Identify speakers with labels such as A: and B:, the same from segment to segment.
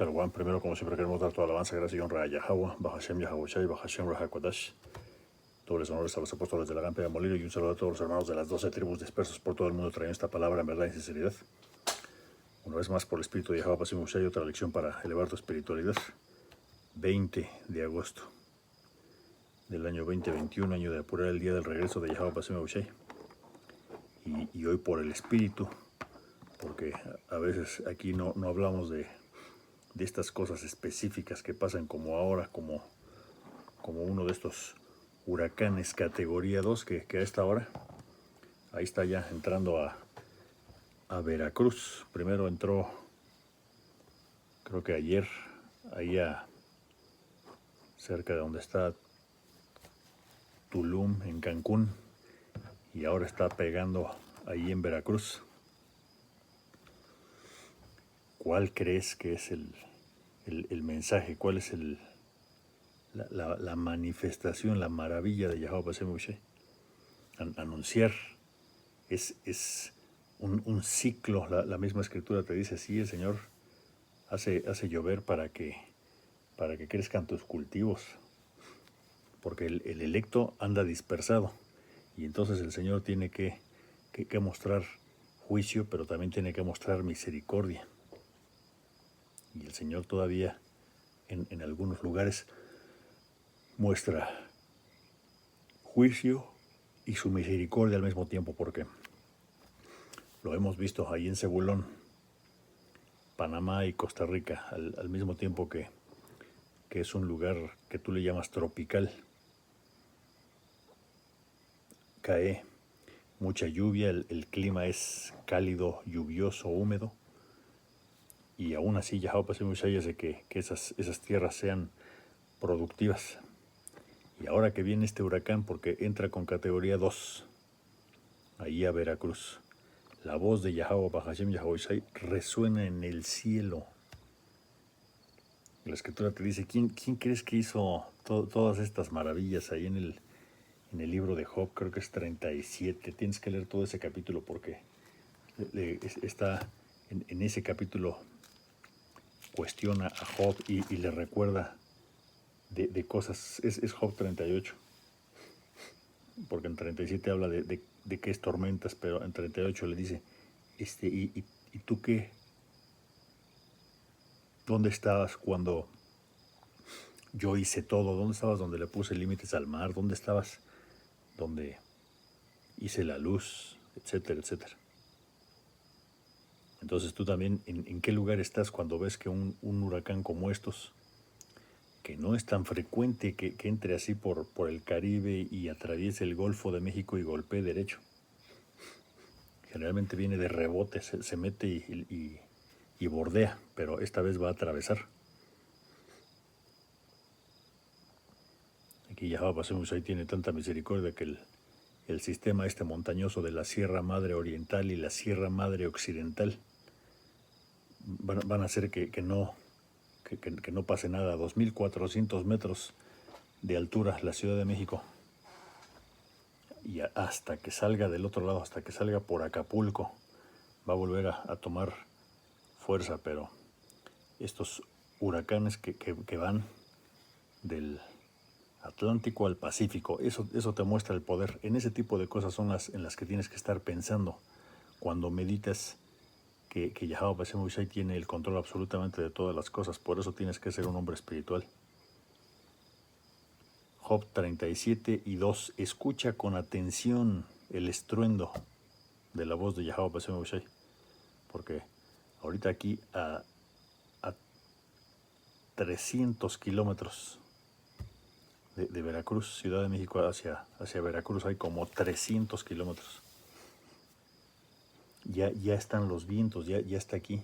A: Shalom, primero como siempre queremos dar toda alabanza, gracia y honra a Yahweh, Bahashem Yahawashi, Bahashem Rahakodash. Todos los honores a los apóstoles de la Gampa de Molino y un saludo a todos los hermanos de las 12 tribus dispersos por todo el mundo trayendo esta palabra en verdad y sinceridad. Una vez más por el Espíritu de Yahweh pasemos a otra lección para elevar tu espiritualidad. 20 de agosto del año 2021, año de apurar el día del regreso de Yahweh pasemos. Y hoy por el Espíritu, porque a veces aquí no hablamos de estas cosas específicas que pasan como ahora, como uno de estos huracanes categoría 2 que a esta hora, ahí está ya entrando a Veracruz. Primero entró, creo que ayer, ahí cerca de donde está Tulum, en Cancún, y ahora está pegando ahí en Veracruz. ¿Cuál crees que es el mensaje? ¿Cuál es la manifestación, la maravilla de Yahweh Bashem Moshe? Anunciar es un ciclo. La misma escritura te dice, sí, el Señor hace llover para que crezcan tus cultivos, porque el electo anda dispersado, y entonces el Señor tiene que mostrar juicio, pero también tiene que mostrar misericordia. Y el Señor todavía en algunos lugares muestra juicio y su misericordia al mismo tiempo, porque lo hemos visto ahí en Zebulón, Panamá y Costa Rica, al mismo tiempo que es un lugar que tú le llamas tropical. Cae mucha lluvia, el clima es cálido, lluvioso, húmedo, y aún así Yahweh pasemos hace que esas tierras sean productivas. Y ahora que viene este huracán, porque entra con categoría 2, ahí a Veracruz, la voz de Yahweh Bahashem Yahawashi resuena en el cielo. La escritura te dice, ¿quién crees que hizo todas estas maravillas ahí en el libro de Job? Creo que es 37. Tienes que leer todo ese capítulo porque está en ese capítulo, cuestiona a Job y le recuerda de cosas. Es Job 38, porque en 37 habla de qué es tormentas, pero en 38 le dice, ¿y tú qué? ¿Dónde estabas cuando yo hice todo? ¿Dónde estabas donde le puse límites al mar? ¿Dónde estabas donde hice la luz? Etcétera, etcétera. Entonces tú también, ¿en qué lugar estás cuando ves que un huracán como estos, que no es tan frecuente que entre así por el Caribe y atraviese el Golfo de México y golpee derecho? Generalmente viene de rebote, se mete y bordea, pero esta vez va a atravesar. Aquí Yahweh pasemos ahí tiene tanta misericordia que el sistema montañoso de la Sierra Madre Oriental y la Sierra Madre Occidental van a hacer que no pase nada. 2.400 metros de altura la Ciudad de México, y hasta que salga del otro lado, hasta que salga por Acapulco, va a volver a tomar fuerza. Pero estos huracanes que van del Atlántico al Pacífico, eso te muestra el poder. En ese tipo de cosas son en las que tienes que estar pensando cuando meditas que Yahweh Bashem Moshe tiene el control absolutamente de todas las cosas. Por eso tienes que ser un hombre espiritual. Job 37 y 2. Escucha con atención el estruendo de la voz de Yahweh Bashem Moshe, porque ahorita aquí a 300 kilómetros de Veracruz, Ciudad de México, hacia Veracruz hay como 300 kilómetros. Ya están los vientos, ya está aquí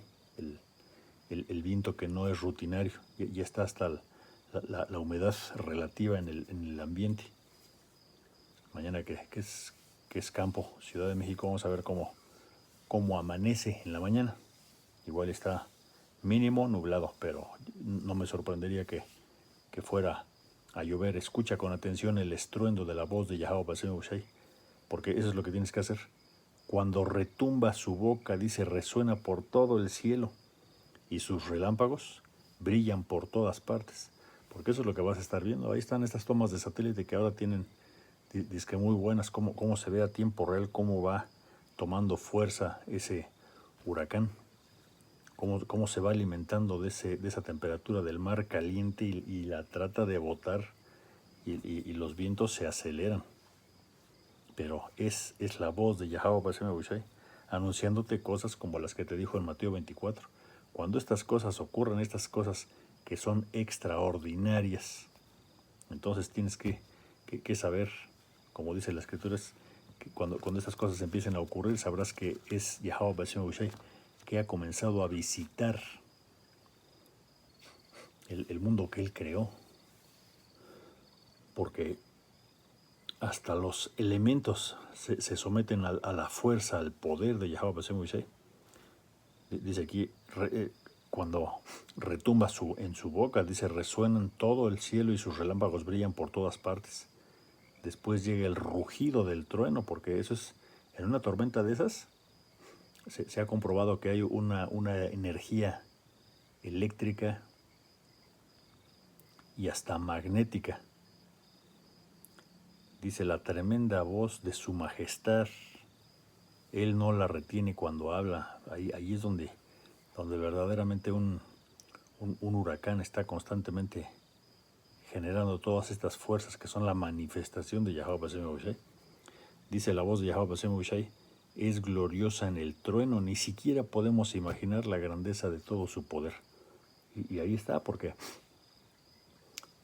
A: el viento que no es rutinario, ya está hasta la humedad relativa en el ambiente. Mañana que es campo, Ciudad de México, vamos a ver cómo amanece en la mañana. Igual está mínimo nublado, pero no me sorprendería que fuera a llover. Escucha con atención el estruendo de la voz de Yahweh Bashem Moshe, porque eso es lo que tienes que hacer. Cuando retumba su boca, dice, resuena por todo el cielo, y sus relámpagos brillan por todas partes, porque eso es lo que vas a estar viendo. Ahí están estas tomas de satélite que ahora tienen, dizque muy buenas, cómo se ve a tiempo real, cómo va tomando fuerza ese huracán, cómo se va alimentando de esa temperatura del mar caliente y la trata de botar y los vientos se aceleran. Pero es la voz de Yahweh Bashem Yahushai anunciándote cosas como las que te dijo en Mateo 24. Cuando estas cosas ocurren, estas cosas que son extraordinarias, entonces tienes que saber, como dice la Escritura, es que cuando estas cosas empiecen a ocurrir, sabrás que es Yahweh Bashem Yahushai que ha comenzado a visitar el mundo que Él creó. Porque hasta los elementos se someten a la fuerza, al poder de Yahweh Bashem Yahushai. Dice aquí, cuando retumba en su boca, dice, resuenan todo el cielo y sus relámpagos brillan por todas partes. Después llega el rugido del trueno, porque eso es, en una tormenta de esas, se ha comprobado que hay una energía eléctrica y hasta magnética. Dice, la tremenda voz de su majestad, Él no la retiene cuando habla. Ahí es donde verdaderamente un huracán está constantemente generando todas estas fuerzas que son la manifestación de Yahweh Bashem Yahushai. Dice la voz de Yahweh Bashem Yahushai, es gloriosa en el trueno, ni siquiera podemos imaginar la grandeza de todo su poder. Y ahí está, porque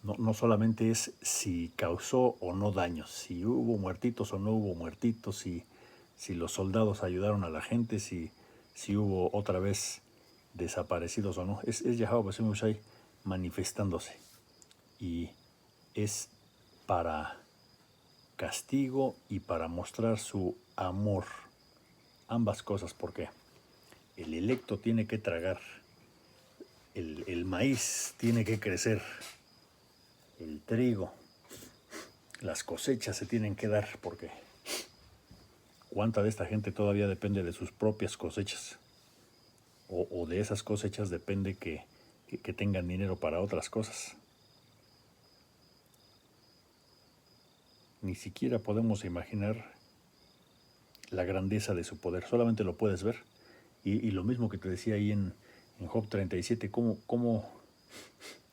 A: no solamente es si causó o no daños, si hubo muertitos o no hubo muertitos, si los soldados ayudaron a la gente, si hubo otra vez desaparecidos o no. Es Yahweh Bashem Yahushai manifestándose. Y es para castigo y para mostrar su amor. Ambas cosas, porque el electo tiene que tragar, el maíz tiene que crecer, el trigo, las cosechas se tienen que dar, porque cuánta de esta gente todavía depende de sus propias cosechas, o de esas cosechas depende que tengan dinero para otras cosas. Ni siquiera podemos imaginar la grandeza de su poder, solamente lo puedes ver. Y lo mismo que te decía ahí en Job 37,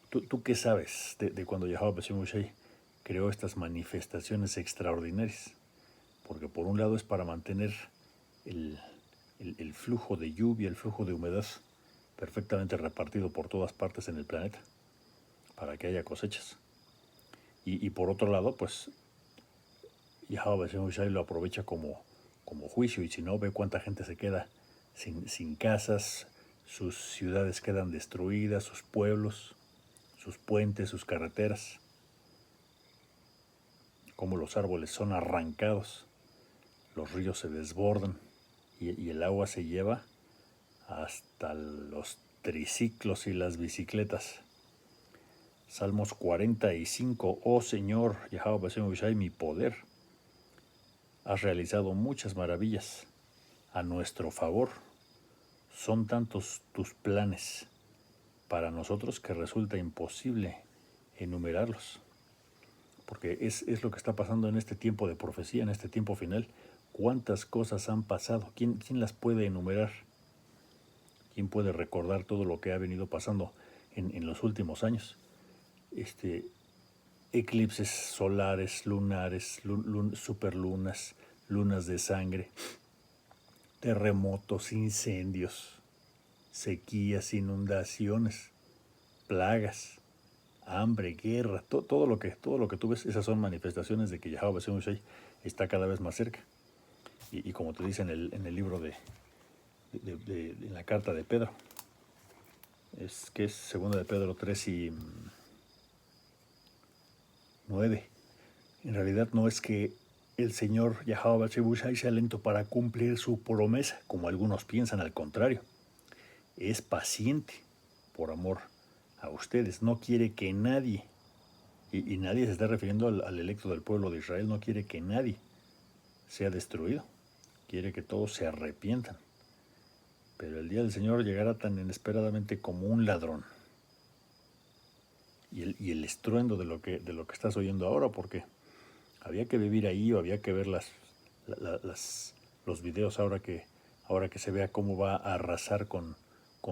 A: ¿tú qué sabes de cuando Yahweh Bashem Yahushai creó estas manifestaciones extraordinarias? Porque por un lado es para mantener el flujo de lluvia, el flujo de humedad perfectamente repartido por todas partes en el planeta, para que haya cosechas. Y por otro lado, pues Yahweh Bashem Yahushai lo aprovecha como juicio, y si no, ve cuánta gente se queda sin casas, sus ciudades quedan destruidas, sus pueblos, sus puentes, sus carreteras, cómo los árboles son arrancados, los ríos se desbordan y el agua se lleva hasta los triciclos y las bicicletas. Salmos 45, oh Señor, Yahweh Bashem Yahushai, mi poder, has realizado muchas maravillas a nuestro favor. Son tantos tus planes para nosotros que resulta imposible enumerarlos. Porque es lo que está pasando en este tiempo de profecía, en este tiempo final. ¿Cuántas cosas han pasado? ¿Quién las puede enumerar? ¿Quién puede recordar todo lo que ha venido pasando en los últimos años? Eclipses solares, lunares, superlunas, lunas de sangre, terremotos, incendios, sequías, inundaciones, plagas, hambre, guerra, todo lo que tú ves, esas son manifestaciones de que Yahweh Bashem Yahushai está cada vez más cerca. Y como te dice en el libro en la carta de Pedro, es segunda de Pedro 3 y 9. En realidad no es que el Señor Yahweh Bashem Yahushai sea lento para cumplir su promesa, como algunos piensan, al contrario. Es paciente por amor a ustedes, no quiere que nadie, y nadie se está refiriendo al electo del pueblo de Israel, no quiere que nadie sea destruido, quiere que todos se arrepientan. Pero el día del Señor llegará tan inesperadamente como un ladrón. y el estruendo de lo que estás oyendo ahora, porque había que vivir ahí o había que ver los videos ahora que se vea cómo va a arrasar con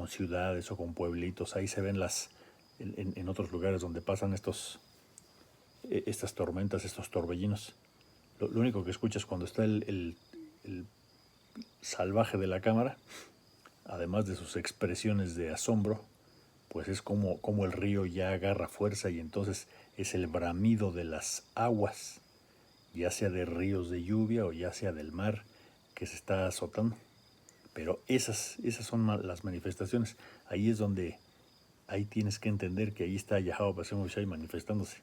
A: ciudades o con pueblitos. Ahí se ven en otros lugares donde pasan estas tormentas, estos torbellinos. Lo único que escuchas cuando está el salvaje de la cámara, además de sus expresiones de asombro, pues es como el río ya agarra fuerza y entonces es el bramido de las aguas, ya sea de ríos de lluvia o ya sea del mar que se está azotando. Pero esas son las manifestaciones. Ahí es donde, ahí tienes que entender que ahí está Yahweh Bashem Hushai manifestándose.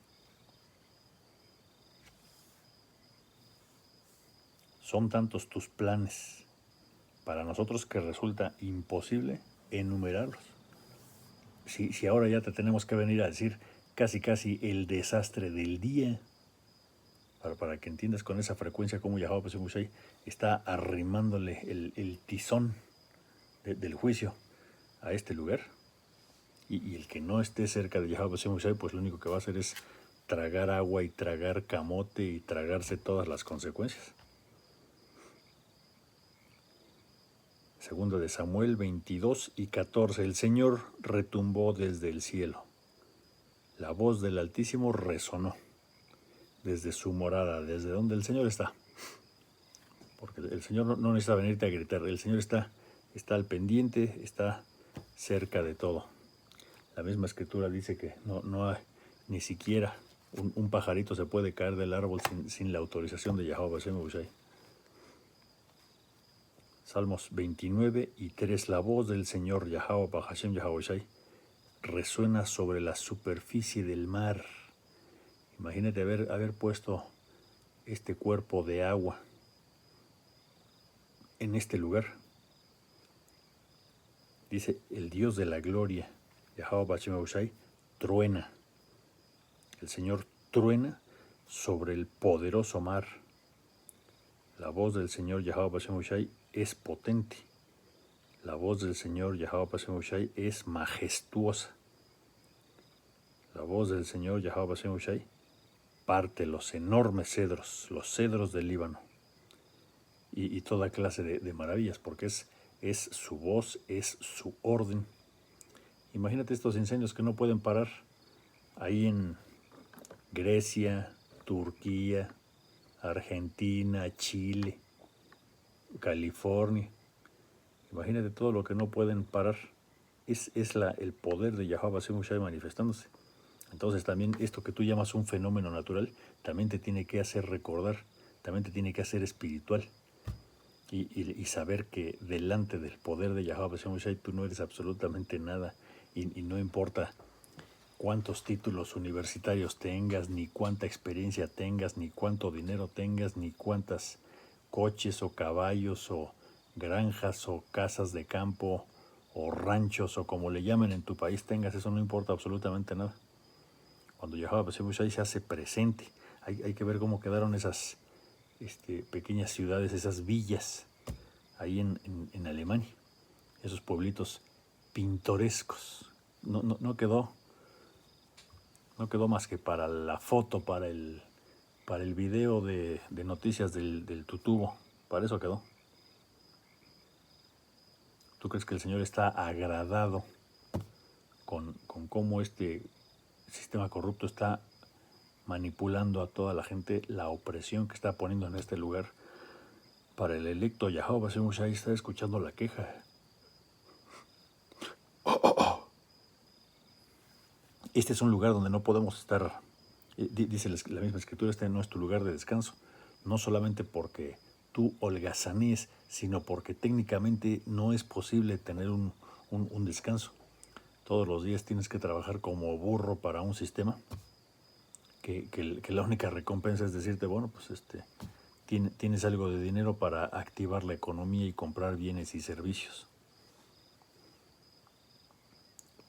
A: Son tantos tus planes para nosotros que resulta imposible enumerarlos. Si ahora ya te tenemos que venir a decir casi el desastre del día, para que entiendas con esa frecuencia cómo Yahweh Bashem Hushai está arrimándole el tizón del juicio a este lugar, y el que no esté cerca de Yahweh Bashem Hushai, pues lo único que va a hacer es tragar agua y tragar camote y tragarse todas las consecuencias. Segundo de Samuel 22:14. El Señor retumbó desde el cielo. La voz del Altísimo resonó desde su morada, desde donde el Señor está. Porque el Señor no necesita venirte a gritar. El Señor está al pendiente, está cerca de todo. La misma escritura dice que no hay ni siquiera un pajarito se puede caer del árbol sin la autorización de Yahweh Bashem Hushai. Salmos 29:3. La voz del Señor Yahweh Hashem Yahweh Shai resuena sobre la superficie del mar. Imagínate haber puesto este cuerpo de agua en este lugar. Dice, el Dios de la gloria, Yahweh Hashem Shai, truena. El Señor truena sobre el poderoso mar. La voz del Señor Yahweh Hashem Shai es potente. La voz del Señor Yahweh Hashem Hushai es majestuosa. La voz del Señor Yahweh Hashem Hushai parte los enormes cedros, los cedros del Líbano, y toda clase de maravillas, porque es su voz, es su orden. Imagínate estos incendios que no pueden parar ahí en Grecia, Turquía, Argentina, Chile, California. Imagínate todo lo que no pueden parar. Es el poder de Yahweh Hashem Hushai manifestándose. Entonces también esto que tú llamas un fenómeno natural, también te tiene que hacer recordar, también te tiene que hacer espiritual. Y saber que delante del poder de Yahweh Hashem Hushai tú no eres absolutamente nada. Y no importa cuántos títulos universitarios tengas, ni cuánta experiencia tengas, ni cuánto dinero tengas, ni cuántas coches o caballos o granjas o casas de campo o ranchos o como le llamen en tu país tengas, eso no importa absolutamente nada. Cuando Yahweh Bashem Hushai se hace presente, hay que ver cómo quedaron esas pequeñas ciudades, esas villas ahí en Alemania, esos pueblitos pintorescos. No quedó más que para la foto, para el video de noticias del Tutubo, para eso quedó. ¿Tú crees que el Señor está agradado con cómo este sistema corrupto está manipulando a toda la gente, la opresión que está poniendo en este lugar? Para el electo Yahweh Bashem Hushai está escuchando la queja. Este es un lugar donde no podemos estar, dice la misma escritura, este no es tu lugar de descanso, no solamente porque tú holgazanees, sino porque técnicamente no es posible tener un descanso. Todos los días tienes que trabajar como burro para un sistema que la única recompensa es decirte, bueno, pues tienes algo de dinero para activar la economía y comprar bienes y servicios.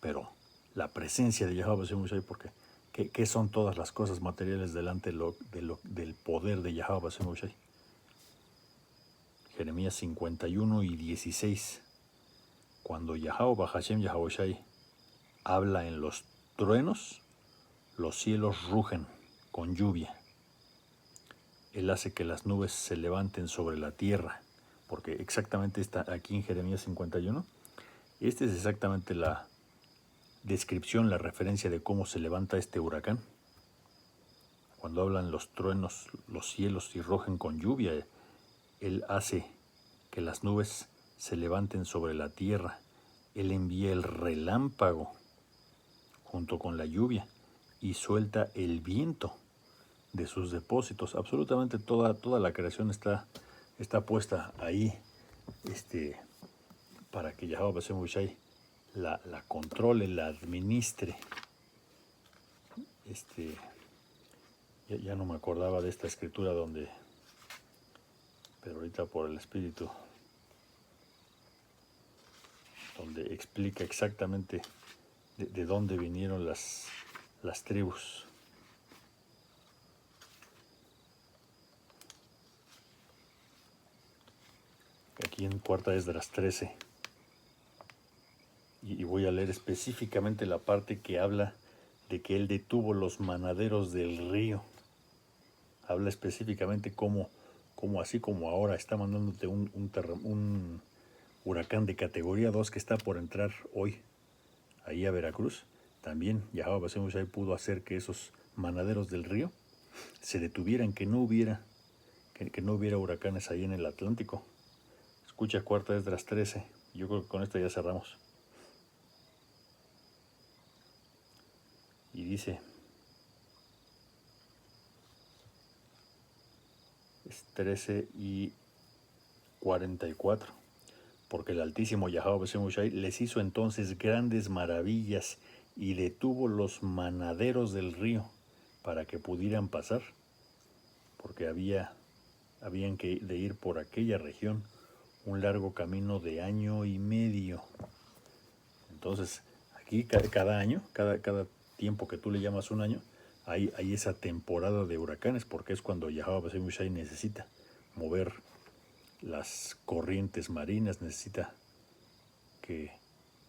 A: Pero la presencia de Yahweh Bashem Hushai, porque ¿qué son todas las cosas materiales delante del poder de Yahweh Bashem Hushai? Jeremías 51:16. Cuando Yahweh Hashem Yahweh Shai habla en los truenos, los cielos rugen con lluvia. Él hace que las nubes se levanten sobre la tierra, porque exactamente está aquí en Jeremías 51. Esta es exactamente la descripción, la referencia de cómo se levanta este huracán. Cuando hablan los truenos, los cielos y rugen con lluvia, Él hace que las nubes se levanten sobre la tierra. Él envía el relámpago junto con la lluvia y suelta el viento de sus depósitos. Absolutamente toda la creación está puesta ahí para que Yahweh Bashem Hushai la controle, la administre. Ya no me acordaba de esta escritura pero ahorita por el Espíritu, donde explica exactamente de dónde vinieron las tribus. Aquí en Cuarta Esdras 13. Y voy a leer específicamente la parte que habla de que él detuvo los manaderos del río. Habla específicamente cómo así como ahora está mandándote un huracán de categoría 2 que está por entrar hoy ahí a Veracruz. También Yahweh Bashem Hushai pudo hacer que esos manaderos del río se detuvieran, que no hubiera huracanes ahí en el Atlántico. Escucha Cuarta Esdras 13. Yo creo que con esto ya cerramos. Y dice, es 13 y 44. Porque el Altísimo Yahweh Bashem Hushai les hizo entonces grandes maravillas y detuvo los manaderos del río para que pudieran pasar, porque habían de ir por aquella región un largo camino de 1 año y medio. Entonces, aquí cada año, cada tiempo que tú le llamas un año, hay esa temporada de huracanes, porque es cuando Yahweh Bashem Hushai necesita mover las corrientes marinas, necesita que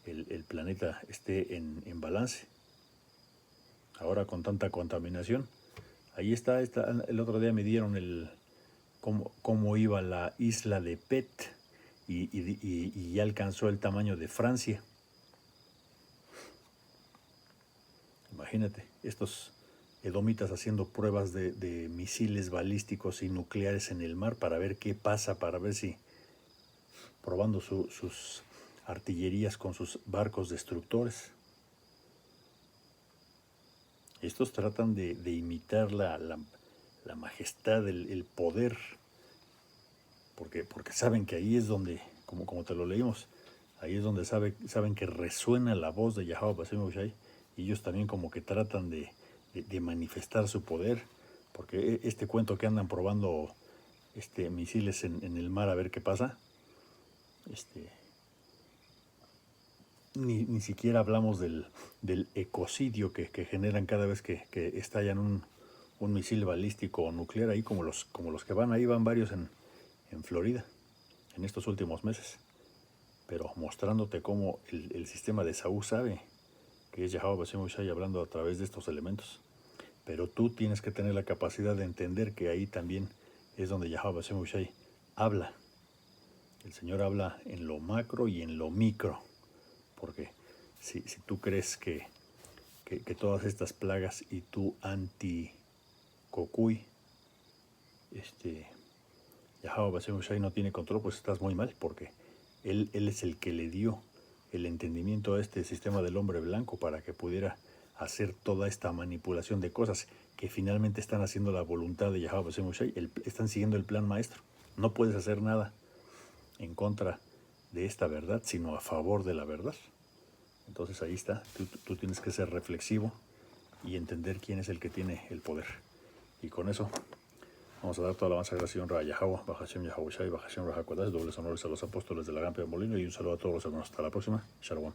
A: el planeta esté en balance. Ahora con tanta contaminación, ahí está, el otro día me dieron cómo iba la isla de Pet y ya alcanzó el tamaño de Francia. Imagínate, estos edomitas haciendo pruebas de misiles balísticos y nucleares en el mar para ver qué pasa, para ver si, probando sus artillerías con sus barcos destructores. Estos tratan de imitar la majestad, el poder, porque saben que ahí es donde, como te lo leímos, ahí es donde saben que resuena la voz de Yahweh Bashem Hushai, y ellos también como que tratan de manifestar su poder, porque este cuento que andan probando misiles en el mar a ver qué pasa, ni siquiera hablamos del ecocidio que generan cada vez que estallan un misil balístico o nuclear, ahí como los que van varios en Florida en estos últimos meses, pero mostrándote cómo el sistema de Saúl sabe que es Yahweh Bashem Hushai hablando a través de estos elementos. Pero tú tienes que tener la capacidad de entender que ahí también es donde Yahweh Bashem Hushai habla. El Señor habla en lo macro y en lo micro, porque si tú crees que todas estas plagas y tu anti-cocuy, Yahweh Bashem Hushai no tiene control, pues estás muy mal, porque él es el que le dio el entendimiento a este sistema del hombre blanco para que pudiera hacer toda esta manipulación de cosas que finalmente están haciendo la voluntad de Yahweh Bashem Hushai, están siguiendo el plan maestro. No puedes hacer nada en contra de esta verdad, sino a favor de la verdad. Entonces ahí está, tú tienes que ser reflexivo y entender quién es el que tiene el poder. Y con eso vamos a dar toda la alabanza, gracia y honra a Yahweh, Bahashem Yahweh Shai, Bahashem Rahakodash, dobles honores a los apóstoles de la Gampa de Molino, y un saludo a todos los hermanos. Hasta la próxima. Shalom.